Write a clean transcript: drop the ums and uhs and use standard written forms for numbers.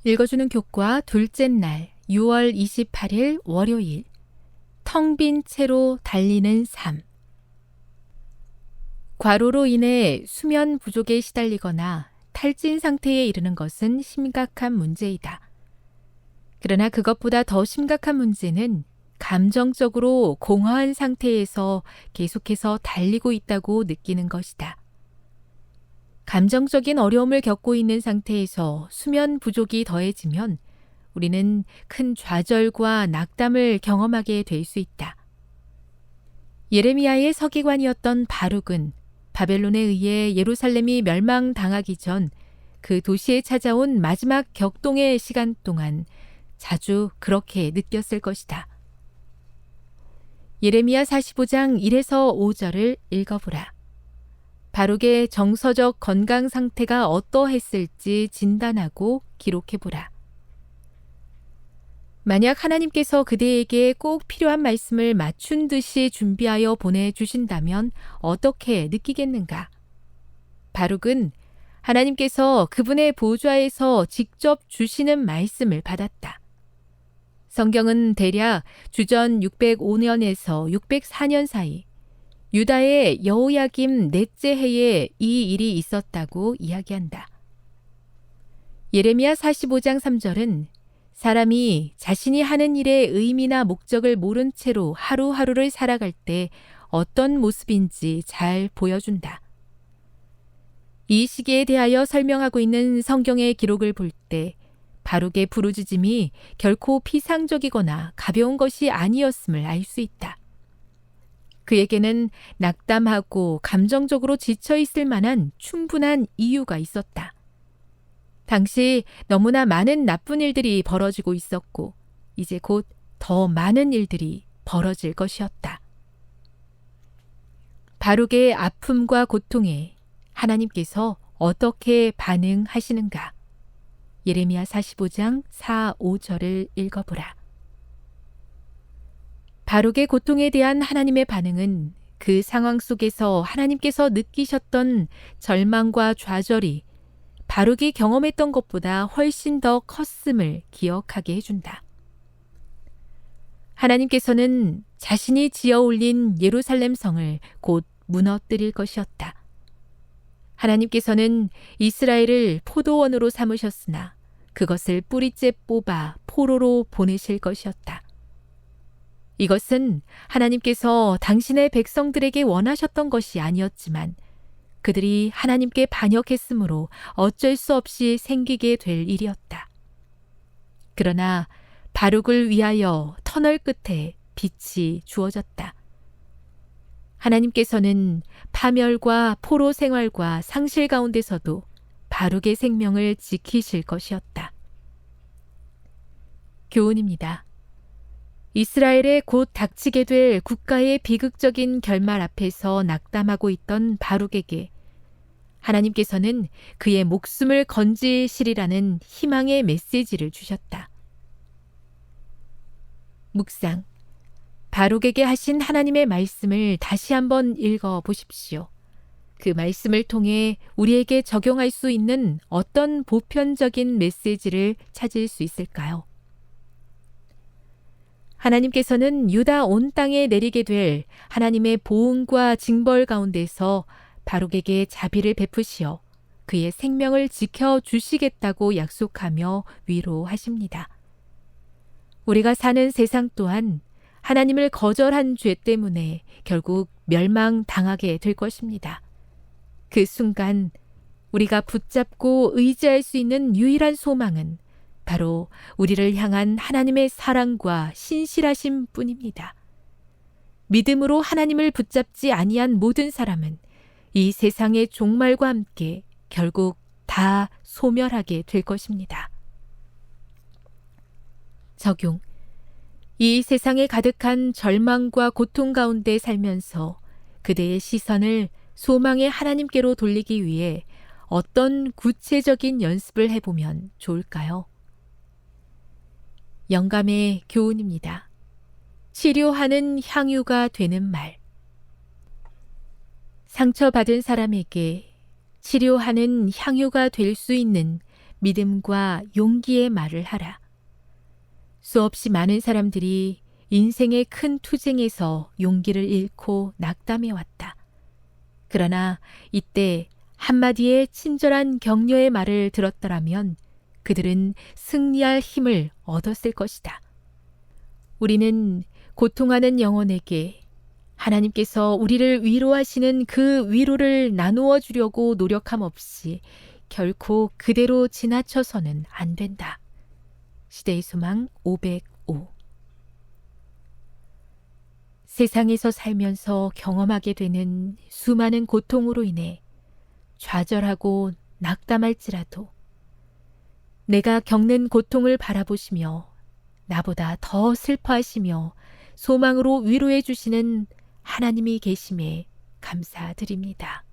읽어주는 교과 둘째 날 6월 28일 월요일 텅 빈 채로 달리는 삶. 과로로 인해 수면 부족에 시달리거나 탈진 상태에 이르는 것은 심각한 문제이다. 그러나 그것보다 더 심각한 문제는 감정적으로 공허한 상태에서 계속해서 달리고 있다고 느끼는 것이다. 감정적인 어려움을 겪고 있는 상태에서 수면 부족이 더해지면 우리는 큰 좌절과 낙담을 경험하게 될 수 있다. 예레미야의 서기관이었던 바룩은 바벨론에 의해 예루살렘이 멸망당하기 전 그 도시에 찾아온 마지막 격동의 시간 동안 자주 그렇게 느꼈을 것이다. 예레미야 45장 1에서 5절을 읽어보라. 바룩의 정서적 건강 상태가 어떠했을지 진단하고 기록해보라. 만약 하나님께서 그대에게 꼭 필요한 말씀을 맞춘 듯이 준비하여 보내주신다면 어떻게 느끼겠는가? 바룩은 하나님께서 그분의 보좌에서 직접 주시는 말씀을 받았다. 성경은 대략 주전 605년에서 604년 사이 유다의 여호야김 넷째 해에 이 일이 있었다고 이야기한다. 예레미야 45장 3절은 사람이 자신이 하는 일의 의미나 목적을 모른 채로 하루하루를 살아갈 때 어떤 모습인지 잘 보여준다. 이 시기에 대하여 설명하고 있는 성경의 기록을 볼 때 바룩의 부르짖음이 결코 피상적이거나 가벼운 것이 아니었음을 알 수 있다. 그에게는 낙담하고 감정적으로 지쳐 있을 만한 충분한 이유가 있었다. 당시 너무나 많은 나쁜 일들이 벌어지고 있었고 이제 곧 더 많은 일들이 벌어질 것이었다. 바룩의 아픔과 고통에 하나님께서 어떻게 반응하시는가? 예레미야 45장 4, 5절을 읽어보라. 바룩의 고통에 대한 하나님의 반응은 그 상황 속에서 하나님께서 느끼셨던 절망과 좌절이 바룩이 경험했던 것보다 훨씬 더 컸음을 기억하게 해준다. 하나님께서는 자신이 지어 올린 예루살렘 성을 곧 무너뜨릴 것이었다. 하나님께서는 이스라엘을 포도원으로 삼으셨으나 그것을 뿌리째 뽑아 포로로 보내실 것이었다. 이것은 하나님께서 당신의 백성들에게 원하셨던 것이 아니었지만 그들이 하나님께 반역했으므로 어쩔 수 없이 생기게 될 일이었다. 그러나 바룩을 위하여 터널 끝에 빛이 주어졌다. 하나님께서는 파멸과 포로 생활과 상실 가운데서도 바룩의 생명을 지키실 것이었다. 교훈입니다. 이스라엘에 곧 닥치게 될 국가의 비극적인 결말 앞에서 낙담하고 있던 바룩에게 하나님께서는 그의 목숨을 건지시리라는 희망의 메시지를 주셨다. 묵상. 바룩에게 하신 하나님의 말씀을 다시 한번 읽어 보십시오. 그 말씀을 통해 우리에게 적용할 수 있는 어떤 보편적인 메시지를 찾을 수 있을까요? 하나님께서는 유다 온 땅에 내리게 될 하나님의 보응과 징벌 가운데서 바룩에게 자비를 베푸시어 그의 생명을 지켜주시겠다고 약속하며 위로하십니다. 우리가 사는 세상 또한 하나님을 거절한 죄 때문에 결국 멸망당하게 될 것입니다. 그 순간 우리가 붙잡고 의지할 수 있는 유일한 소망은 바로 우리를 향한 하나님의 사랑과 신실하심 뿐입니다. 믿음으로 하나님을 붙잡지 아니한 모든 사람은 이 세상의 종말과 함께 결국 다 소멸하게 될 것입니다. 적용. 이 세상에 가득한 절망과 고통 가운데 살면서 그대의 시선을 소망의 하나님께로 돌리기 위해 어떤 구체적인 연습을 해보면 좋을까요? 영감의 교훈입니다. 치료하는 향유가 되는 말. 상처받은 사람에게 치료하는 향유가 될 수 있는 믿음과 용기의 말을 하라. 수없이 많은 사람들이 인생의 큰 투쟁에서 용기를 잃고 낙담해 왔다. 그러나 이때 한마디의 친절한 격려의 말을 들었더라면 그들은 승리할 힘을 얻었을 것이다. 우리는 고통하는 영혼에게 하나님께서 우리를 위로하시는 그 위로를 나누어 주려고 노력함 없이 결코 그대로 지나쳐서는 안 된다. 시대의 소망 505. 세상에서 살면서 경험하게 되는 수많은 고통으로 인해 좌절하고 낙담할지라도 내가 겪는 고통을 바라보시며 나보다 더 슬퍼하시며 소망으로 위로해 주시는 하나님이 계심에 감사드립니다.